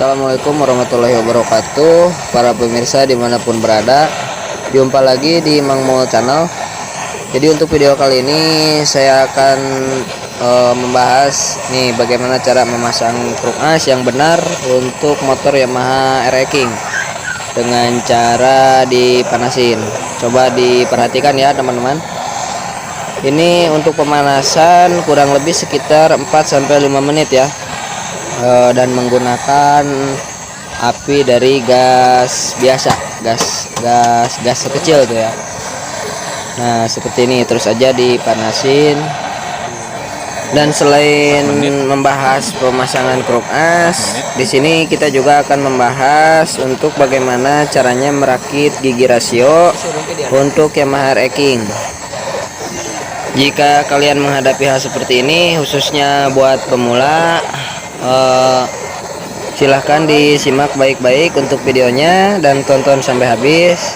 Assalamualaikum warahmatullahi wabarakatuh, para pemirsa dimanapun berada. Jumpa lagi di Mang Mul Channel. Jadi untuk video kali ini saya akan membahas nih bagaimana cara memasang kruk as yang benar untuk motor Yamaha RX King dengan cara dipanasin. Coba diperhatikan ya teman-teman. Ini untuk pemanasan kurang lebih sekitar 4-5 menit ya. Dan menggunakan api dari gas biasa, gas kecil tuh ya. Nah seperti ini, terus aja dipanasin. Dan selain membahas pemasangan kruk as, di sini kita juga akan membahas untuk bagaimana caranya merakit gigi rasio untuk Yamaha RX King. Jika kalian menghadapi hal seperti ini, khususnya buat pemula, silahkan disimak baik-baik untuk videonya dan tonton sampai habis.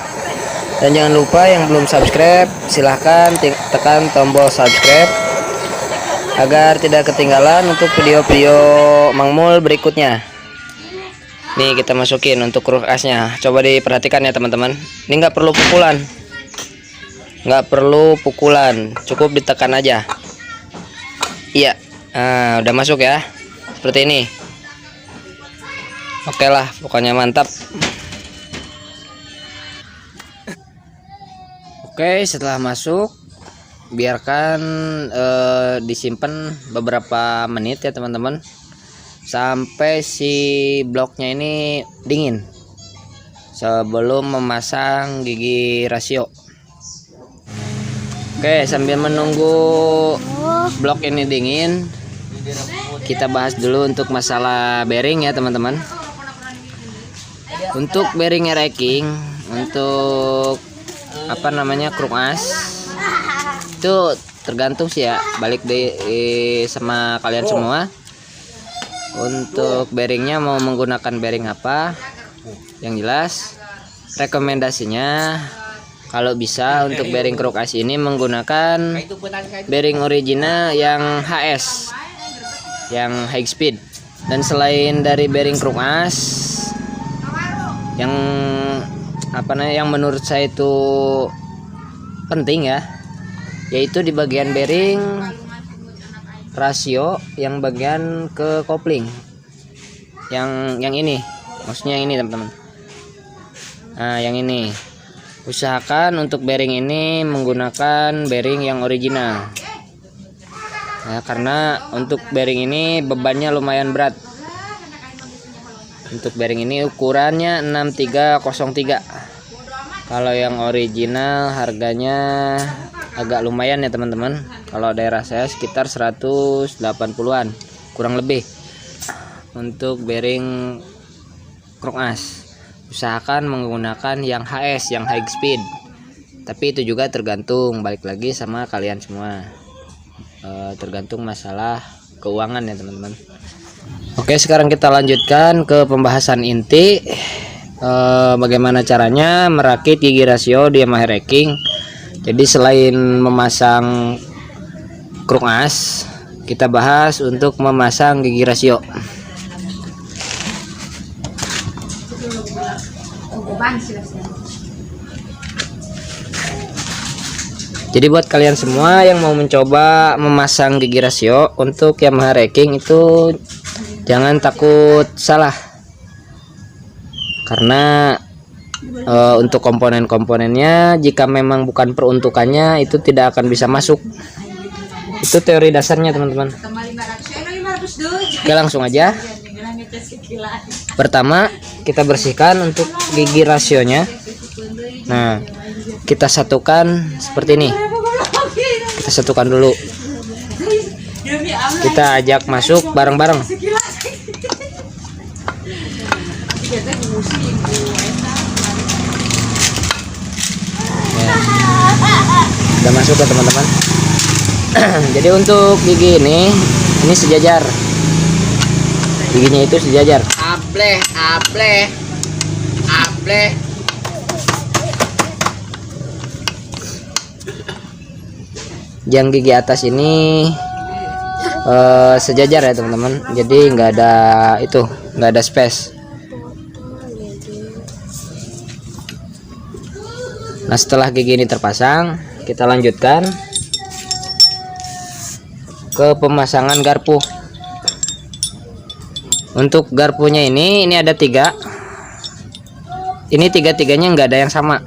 Dan jangan lupa yang belum subscribe, silahkan tekan tombol subscribe agar tidak ketinggalan untuk video-video Mang Mul berikutnya. Nih kita masukin untuk kruk asnya. Coba diperhatikan ya teman-teman. Ini nggak perlu pukulan, cukup ditekan aja. Iya, nah, udah masuk ya. Seperti ini. Oke lah, pokoknya mantap. Oke, setelah masuk, biarkan disimpan beberapa menit ya teman-teman, sampai si bloknya ini dingin sebelum memasang gigi rasio. Oke, sambil menunggu blok ini dingin, kita bahas dulu untuk masalah bearing ya teman-teman. Untuk bearing RX King, untuk kruk as itu tergantung sih ya, balik sama kalian semua. Untuk bearingnya mau menggunakan bearing apa, yang jelas rekomendasinya kalau bisa untuk bearing kruk as ini menggunakan bearing original yang HS, yang high speed. Dan selain dari bearing kruk as yang yang menurut saya itu penting ya, yaitu di bagian bearing rasio yang bagian ke kopling, yang ini, maksudnya yang ini teman-teman. Nah yang ini, usahakan untuk bearing ini menggunakan bearing yang original. Nah, karena untuk bearing ini bebannya lumayan berat. Untuk bearing ini ukurannya 6303. Kalau yang original harganya agak lumayan ya teman-teman. Kalau daerah saya sekitar 180-an kurang lebih. Untuk bearing kruk as usahakan menggunakan yang HS, yang high speed. Tapi itu juga tergantung, balik lagi sama kalian semua. Tergantung masalah keuangan ya teman-teman. Oke, sekarang kita lanjutkan ke pembahasan inti, bagaimana caranya merakit gigi rasio di Yamaha RX King. Jadi selain memasang kruk as, kita bahas untuk memasang gigi rasio. Jadi buat kalian semua yang mau mencoba memasang gigi rasio untuk Yamaha RX King itu jangan takut salah, karena untuk komponen-komponennya jika memang bukan peruntukannya itu tidak akan bisa masuk. Itu teori dasarnya teman-teman. Oke, langsung aja. Pertama kita bersihkan untuk gigi rasionya. Nah kita satukan seperti ini. Kita satukan dulu, kita ajak masuk bareng-bareng. Udah masuk ya teman-teman. Jadi untuk gigi ini sejajar, giginya itu sejajar. Ableh. Yang gigi atas ini sejajar ya teman-teman, jadi nggak ada space. Nah, setelah gigi ini terpasang, kita lanjutkan ke pemasangan garpu. Untuk garpunya ini ada 3. Ini tiga-tiganya nggak ada yang sama.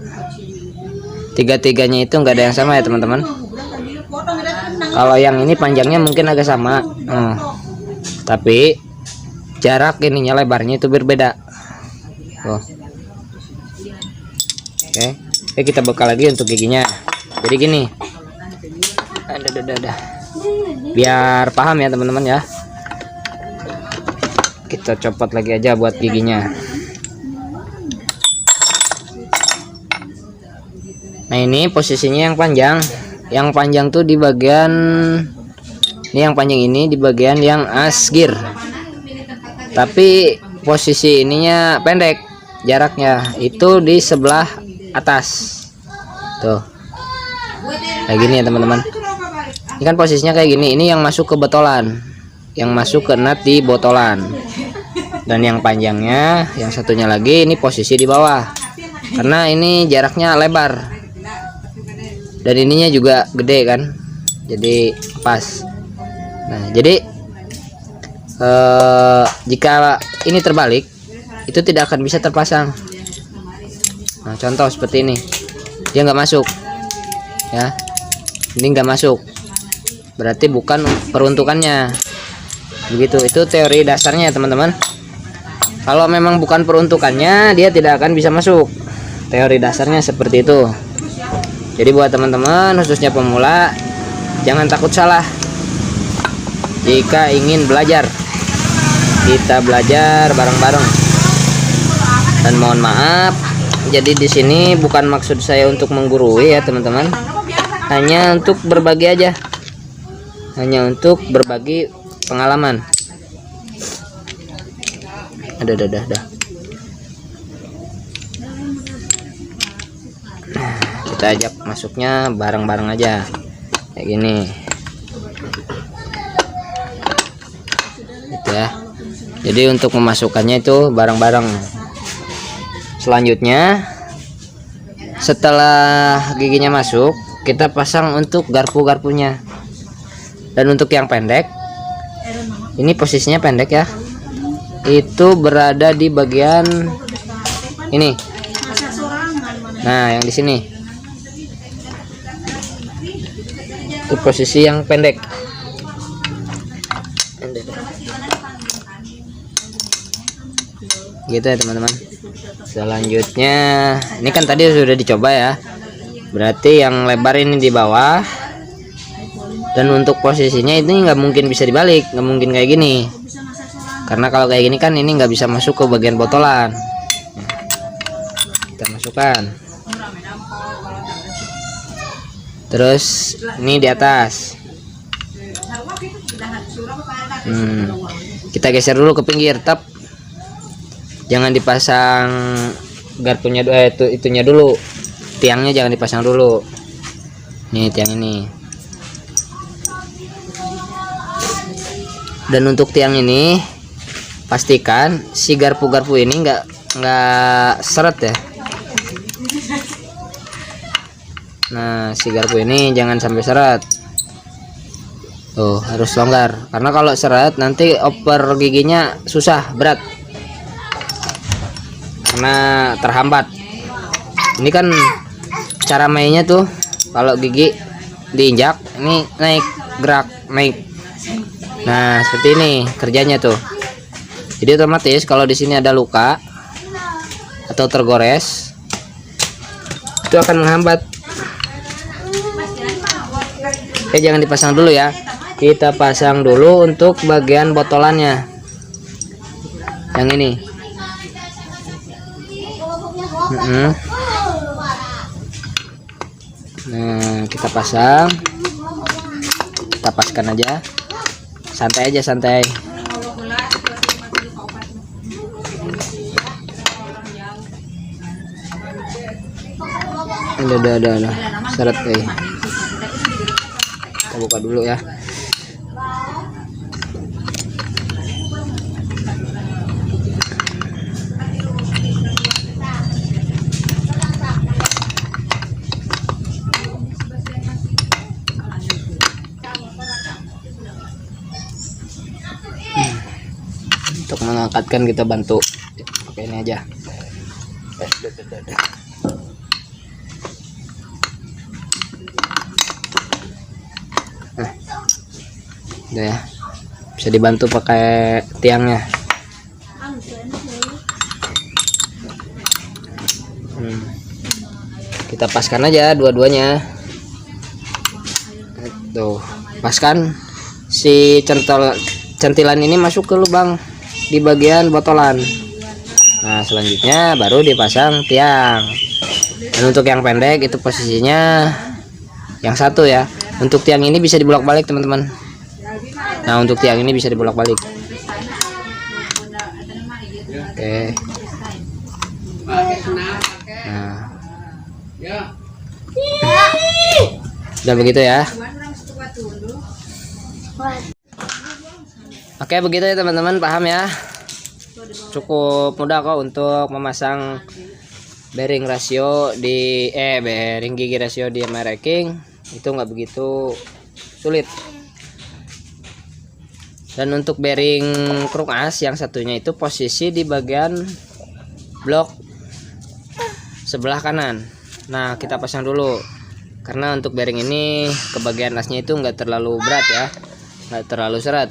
Tiga-tiganya itu nggak ada yang sama ya teman-teman. Kalau yang ini panjangnya mungkin agak sama, tapi jarak ininya lebarnya itu berbeda. Oke, kita buka lagi untuk giginya. Jadi gini, ada. Biar paham ya teman-teman ya. Kita copot lagi aja buat giginya. Nah, ini posisinya yang panjang. Yang panjang tuh di bagian ini, yang panjang ini di bagian yang asgir. Tapi posisi ininya pendek, jaraknya itu di sebelah atas. Tuh. Kayak gini ya teman-teman. Ini kan posisinya kayak gini. Ini yang masuk ke botolan. Yang masuk ke nut di botolan. Dan yang panjangnya, yang satunya lagi ini posisi di bawah. Karena ini jaraknya lebar. Dan ininya juga gede kan, jadi pas. Nah, jadi jika ini terbalik, itu tidak akan bisa terpasang. Nah, contoh seperti ini, dia nggak masuk ya, ini nggak masuk, berarti bukan peruntukannya. Begitu, itu teori dasarnya teman-teman. Kalau memang bukan peruntukannya, dia tidak akan bisa masuk. Teori dasarnya seperti itu. Jadi buat teman-teman khususnya pemula, jangan takut salah. Jika ingin belajar, kita belajar bareng-bareng. Dan mohon maaf, jadi di sini bukan maksud saya untuk menggurui ya teman-teman. Hanya untuk berbagi aja. Hanya untuk berbagi pengalaman. Ada. Kita ajak masuknya bareng-bareng aja kayak gini gitu ya. Jadi untuk memasukkannya itu bareng-bareng. Selanjutnya, setelah giginya masuk, kita pasang untuk garpu-garpunya. Dan untuk yang pendek, ini posisinya pendek ya, itu berada di bagian ini. Nah, yang di sini itu posisi yang pendek. Gitu ya teman-teman. Selanjutnya, ini kan tadi sudah dicoba ya, berarti yang lebar ini di bawah. Dan untuk posisinya ini nggak mungkin bisa dibalik, nggak mungkin kayak gini, karena kalau kayak gini kan ini nggak bisa masuk ke bagian botolan. Kita masukkan. Terus ini di atas. Kita geser dulu ke pinggir, tap. Jangan dipasang garpunya itunya dulu. Tiangnya jangan dipasang dulu. Nih tiang ini. Dan untuk tiang ini pastikan si garpu-garpu ini nggak seret ya. Nah, si garpu ini jangan sampai seret. Tuh, harus longgar. Karena kalau seret nanti oper giginya susah, berat. Karena terhambat. Ini kan cara mainnya tuh, kalau gigi diinjak, ini naik, gerak, naik. Nah, seperti ini kerjanya tuh. Jadi otomatis kalau di sini ada luka atau tergores, itu akan menghambat. Oke, jangan dipasang dulu ya. Kita pasang dulu untuk bagian botolannya. Yang ini. Nah, kita pasang. Kita paskan aja. Santai aja, santai. Ada. Seret kayak. Kita buka dulu ya. Untuk mengangkatkan kita bantu pakai ini aja. Nah, udah ya, bisa dibantu pakai tiangnya. Kita paskan aja dua-duanya. Tuh, paskan si centilan ini masuk ke lubang di bagian botolan. Nah, selanjutnya baru dipasang tiang. Dan untuk yang pendek itu posisinya yang satu ya. Untuk tiang ini bisa dibolak-balik teman-teman. Nah, untuk tiang ini bisa dibolak-balik. Oke. Nah, udah begitu ya. Oke, begitu ya teman-teman, paham ya? Cukup mudah kok untuk memasang bearing rasio di bearing gigi rasio di Ameriking. Itu nggak begitu sulit. Dan untuk bearing kruk as yang satunya itu posisi di bagian blok sebelah kanan. Nah, kita pasang dulu karena untuk bearing ini ke bagian asnya itu nggak terlalu berat ya, nggak terlalu seret.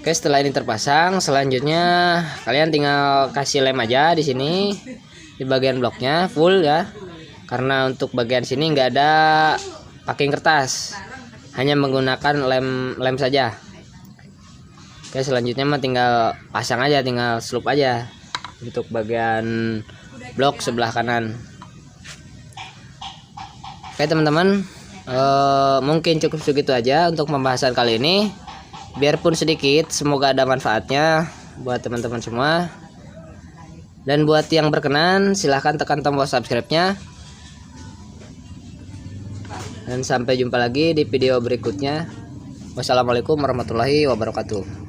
Oke, setelah ini terpasang, selanjutnya kalian tinggal kasih lem aja di sini di bagian bloknya full ya, karena untuk bagian sini nggak ada packing kertas, hanya menggunakan lem saja. Oke, selanjutnya mah tinggal pasang aja, tinggal slup aja untuk bagian blok sebelah kanan. Oke teman-teman, mungkin cukup segitu aja untuk pembahasan kali ini. Biarpun sedikit, semoga ada manfaatnya buat teman-teman semua. Dan buat yang berkenan, silahkan tekan tombol subscribe-nya. Dan sampai jumpa lagi di video berikutnya. Wassalamualaikum warahmatullahi wabarakatuh.